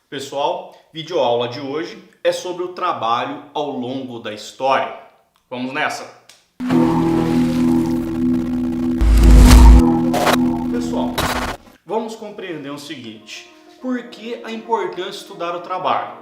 Pessoal, videoaula de hoje é sobre o trabalho ao longo da história. Vamos nessa! Pessoal, vamos compreender o seguinte: por que a importância de estudar o trabalho?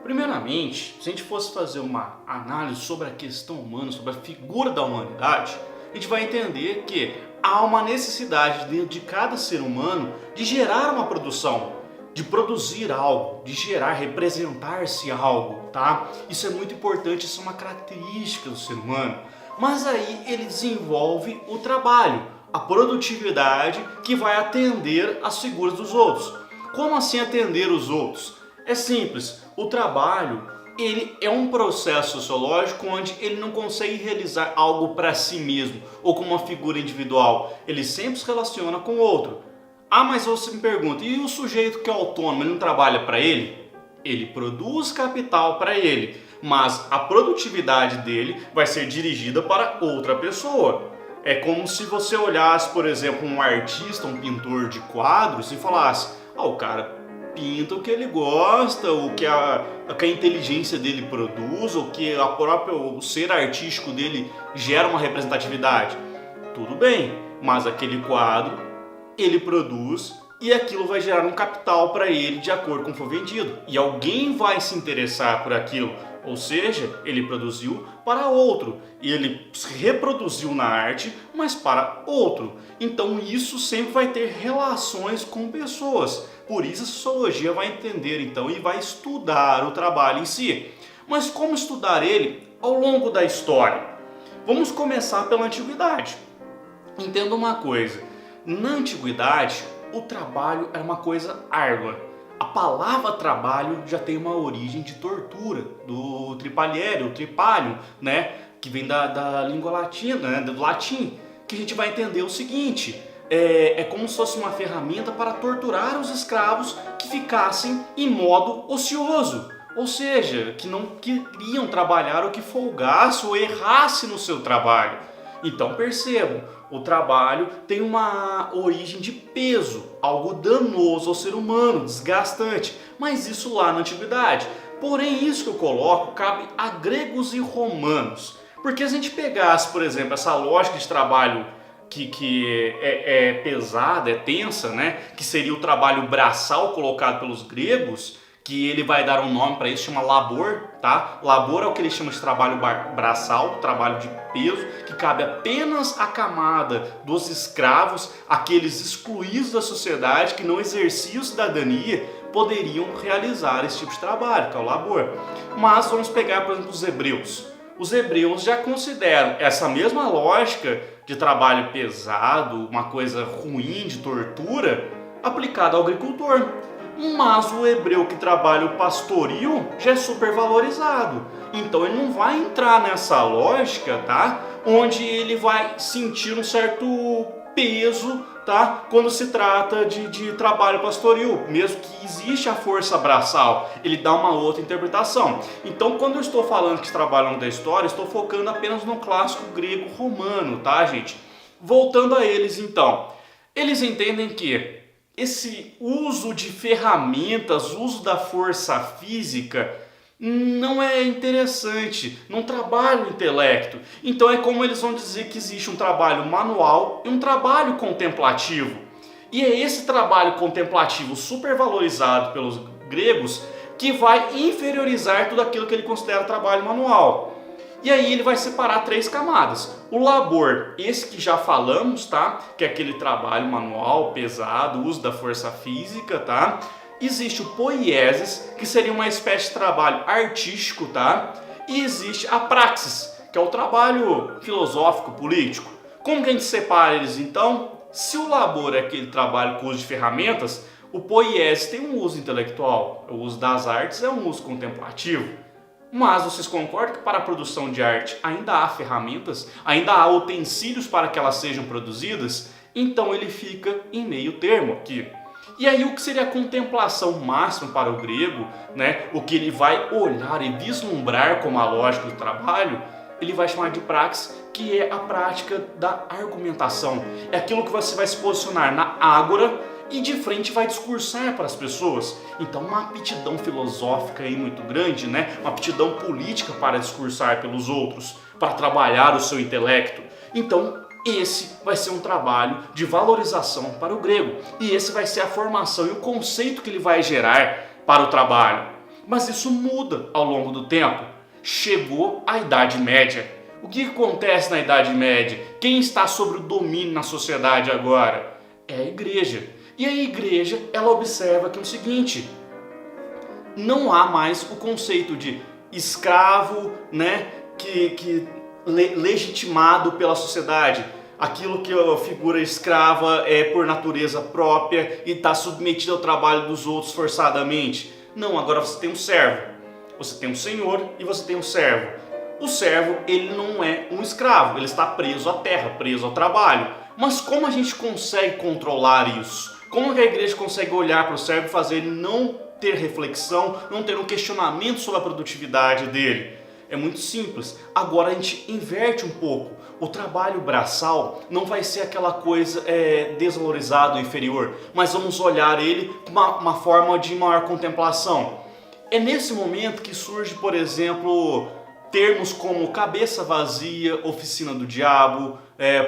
Primeiramente, se a gente fosse fazer uma análise sobre a questão humana, sobre a figura da humanidade, a gente vai entender que há uma necessidade dentro de cada ser humano de gerar uma produção, de produzir algo, de gerar, representar-se algo, tá? Isso é muito importante, isso é uma característica do ser humano. Mas aí ele desenvolve o trabalho, a produtividade que vai atender às figuras dos outros. Como assim atender os outros? É simples, o trabalho ele é um processo sociológico onde ele não consegue realizar algo para si mesmo ou como uma figura individual, ele sempre se relaciona com o outro. Ah, mas você me pergunta, e o sujeito que é autônomo, ele não trabalha para ele? Ele produz capital para ele, mas a produtividade dele vai ser dirigida para outra pessoa. É como se você olhasse, por exemplo, um artista, um pintor de quadros e falasse: ah, o cara pinta o que ele gosta, o que a inteligência dele produz, o que o ser artístico dele gera uma representatividade. Tudo bem, mas aquele quadro ele produz e aquilo vai gerar um capital para ele de acordo com o que for vendido. E alguém vai se interessar por aquilo. Ou seja, ele produziu para outro. E ele reproduziu na arte, mas para outro. Então isso sempre vai ter relações com pessoas. Por isso a sociologia vai entender então e vai estudar o trabalho em si. Mas como estudar ele ao longo da história? Vamos começar pela antiguidade. Entenda uma coisa. Na antiguidade, o trabalho era uma coisa árdua. A palavra trabalho já tem uma origem de tortura, do tripaliere, o tripalium, né? Que vem da língua latina, né? Do latim, que a gente vai entender o seguinte: é como se fosse uma ferramenta para torturar os escravos que ficassem em modo ocioso. Ou seja, que não queriam trabalhar ou que folgasse ou errasse no seu trabalho. Então percebam, o trabalho tem uma origem de peso, algo danoso ao ser humano, desgastante, mas isso lá na antiguidade. Porém, isso que eu coloco cabe a gregos e romanos. Porque se a gente pegasse, por exemplo, essa lógica de trabalho que é pesada, é tensa, né? Que seria o trabalho braçal colocado pelos gregos, que ele vai dar um nome para isso, chama labor, tá? Labor é o que ele chama de trabalho braçal, trabalho de peso, que cabe apenas à camada dos escravos, aqueles excluídos da sociedade que não exerciam cidadania, poderiam realizar esse tipo de trabalho, que é o labor. Mas vamos pegar, por exemplo, os hebreus. Os hebreus já consideram essa mesma lógica de trabalho pesado, uma coisa ruim, de tortura, aplicada ao agricultor. Mas o hebreu que trabalha o pastoril já é super valorizado. Então ele não vai entrar nessa lógica, tá? Onde ele vai sentir um certo peso, tá? Quando se trata de trabalho pastoril, mesmo que existe a força braçal, ele dá uma outra interpretação. Então, quando eu estou falando que trabalham da história, estou focando apenas no clássico grego-romano, tá, gente? Voltando a eles, então, eles entendem que esse uso de ferramentas, uso da força física, não é interessante, não trabalha o intelecto. Então é como eles vão dizer que existe um trabalho manual e um trabalho contemplativo. E é esse trabalho contemplativo supervalorizado pelos gregos que vai inferiorizar tudo aquilo que ele considera trabalho manual. E aí ele vai separar três camadas. O labor, esse que já falamos, tá? Que é aquele trabalho manual, pesado, uso da força física, tá? Existe o poiesis, que seria uma espécie de trabalho artístico, tá? E existe a praxis, que é o trabalho filosófico, político. Como que a gente separa eles então? Se o labor é aquele trabalho com uso de ferramentas, o poiesis tem um uso intelectual. O uso das artes é um uso contemplativo. Mas vocês concordam que para a produção de arte ainda há ferramentas, ainda há utensílios para que elas sejam produzidas? Então ele fica em meio termo aqui. E aí o que seria a contemplação máxima para o grego, né? O que ele vai olhar e vislumbrar como a lógica do trabalho, ele vai chamar de praxis, que é a prática da argumentação. É aquilo que você vai se posicionar na ágora e de frente vai discursar para as pessoas. Então uma aptidão filosófica aí muito grande, né? Uma aptidão política para discursar pelos outros, para trabalhar o seu intelecto. Então esse vai ser um trabalho de valorização para o grego, e esse vai ser a formação e o conceito que ele vai gerar para o trabalho. Mas isso muda ao longo do tempo. Chegou a Idade Média. O que acontece na Idade Média? Quem está sobre o domínio na sociedade agora? É a igreja. E a igreja, ela observa que é o seguinte: não há mais o conceito de escravo, né, legitimado pela sociedade. Aquilo que a figura escrava é por natureza própria e está submetida ao trabalho dos outros forçadamente. Não, agora você tem um servo. Você tem um senhor e você tem um servo. O servo, ele não é um escravo, ele está preso à terra, preso ao trabalho. Mas como a gente consegue controlar isso? Como que a igreja consegue olhar para o servo e fazer ele não ter reflexão, não ter um questionamento sobre a produtividade dele? É muito simples. Agora a gente inverte um pouco. O trabalho braçal não vai ser aquela coisa desvalorizada ou inferior, mas vamos olhar ele com uma forma de maior contemplação. É nesse momento que surge, por exemplo, termos como cabeça vazia, oficina do diabo,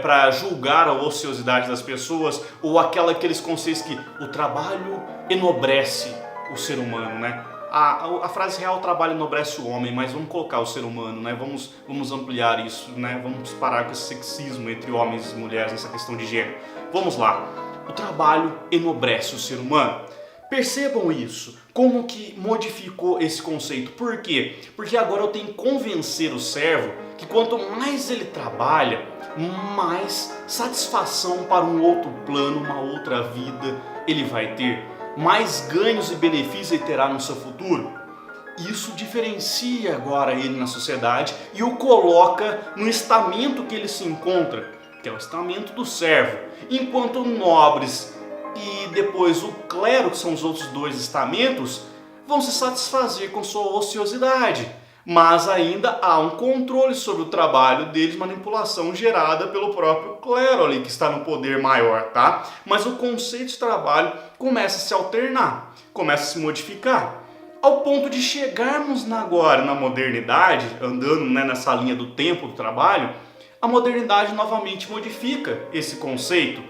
para julgar a ociosidade das pessoas, ou aqueles conceitos que o trabalho enobrece o ser humano, né? A frase real, o trabalho enobrece o homem, mas vamos colocar o ser humano, né? Vamos ampliar isso, né? Vamos parar com esse sexismo entre homens e mulheres nessa questão de gênero. Vamos lá. O trabalho enobrece o ser humano. Percebam isso, como que modificou esse conceito. Por quê? Porque agora eu tenho que convencer o servo que quanto mais ele trabalha, mais satisfação para um outro plano, uma outra vida ele vai ter. Mais ganhos e benefícios ele terá no seu futuro. Isso diferencia agora ele na sociedade e o coloca no estamento que ele se encontra, que é o estamento do servo. Enquanto nobres e depois o clero, que são os outros dois estamentos, vão se satisfazer com sua ociosidade. Mas ainda há um controle sobre o trabalho deles, manipulação gerada pelo próprio clero ali, que está no poder maior, tá? Mas o conceito de trabalho começa a se alternar, começa a se modificar, ao ponto de chegarmos agora na modernidade, andando, né, nessa linha do tempo do trabalho, a modernidade novamente modifica esse conceito.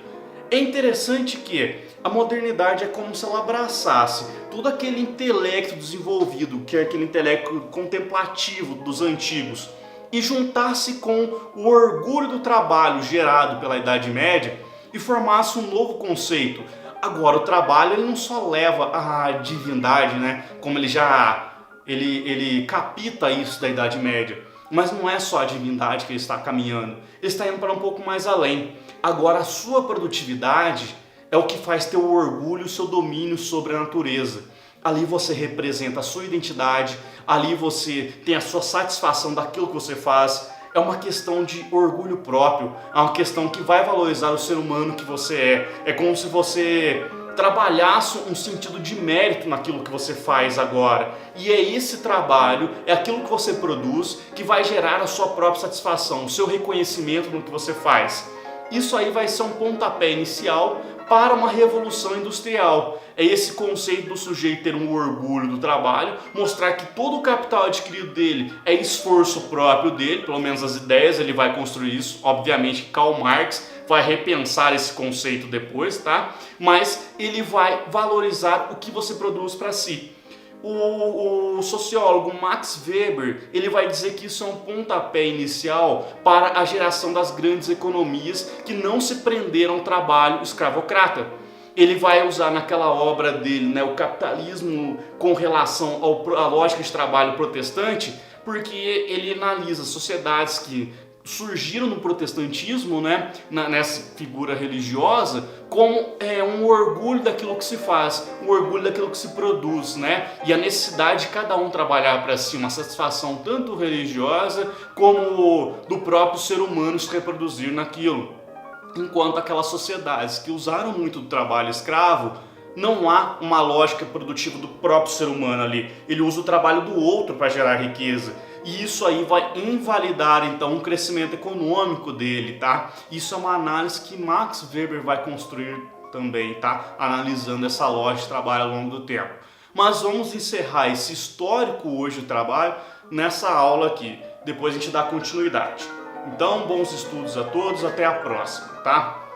É interessante que a modernidade é como se ela abraçasse todo aquele intelecto desenvolvido, que é aquele intelecto contemplativo dos antigos, e juntasse com o orgulho do trabalho gerado pela Idade Média e formasse um novo conceito. Agora, o trabalho ele não só leva à divindade, né? Como ele capta isso da Idade Média, mas não é só a divindade que ele está caminhando, ele está indo para um pouco mais além. Agora, a sua produtividade é o que faz ter o orgulho, o seu domínio sobre a natureza. Ali você representa a sua identidade, ali você tem a sua satisfação daquilo que você faz. É uma questão de orgulho próprio, é uma questão que vai valorizar o ser humano que você é. É como se você trabalhasse um sentido de mérito naquilo que você faz agora. E é esse trabalho, é aquilo que você produz, que vai gerar a sua própria satisfação, o seu reconhecimento no que você faz. Isso aí vai ser um pontapé inicial para uma revolução industrial. É esse conceito do sujeito ter um orgulho do trabalho, mostrar que todo o capital adquirido dele é esforço próprio dele, pelo menos as ideias ele vai construir isso. Obviamente Karl Marx vai repensar esse conceito depois, tá? Mas ele vai valorizar o que você produz para si. O sociólogo Max Weber, ele vai dizer que isso é um pontapé inicial para a geração das grandes economias que não se prenderam ao trabalho escravocrata. Ele vai usar naquela obra dele, né, o capitalismo com relação à lógica de trabalho protestante, porque ele analisa sociedades que surgiram no protestantismo, né, nessa figura religiosa, como um orgulho daquilo que se faz, um orgulho daquilo que se produz, né, e a necessidade de cada um trabalhar para si, uma satisfação tanto religiosa como do próprio ser humano se reproduzir naquilo. Enquanto aquelas sociedades que usaram muito do trabalho escravo, não há uma lógica produtiva do próprio ser humano ali. Ele usa o trabalho do outro para gerar riqueza. E isso aí vai invalidar então o crescimento econômico dele, tá? Isso é uma análise que Max Weber vai construir também, tá? Analisando essa lógica de trabalho ao longo do tempo. Mas vamos encerrar esse histórico hoje do trabalho nessa aula aqui. Depois a gente dá continuidade. Então, bons estudos a todos, até a próxima, tá?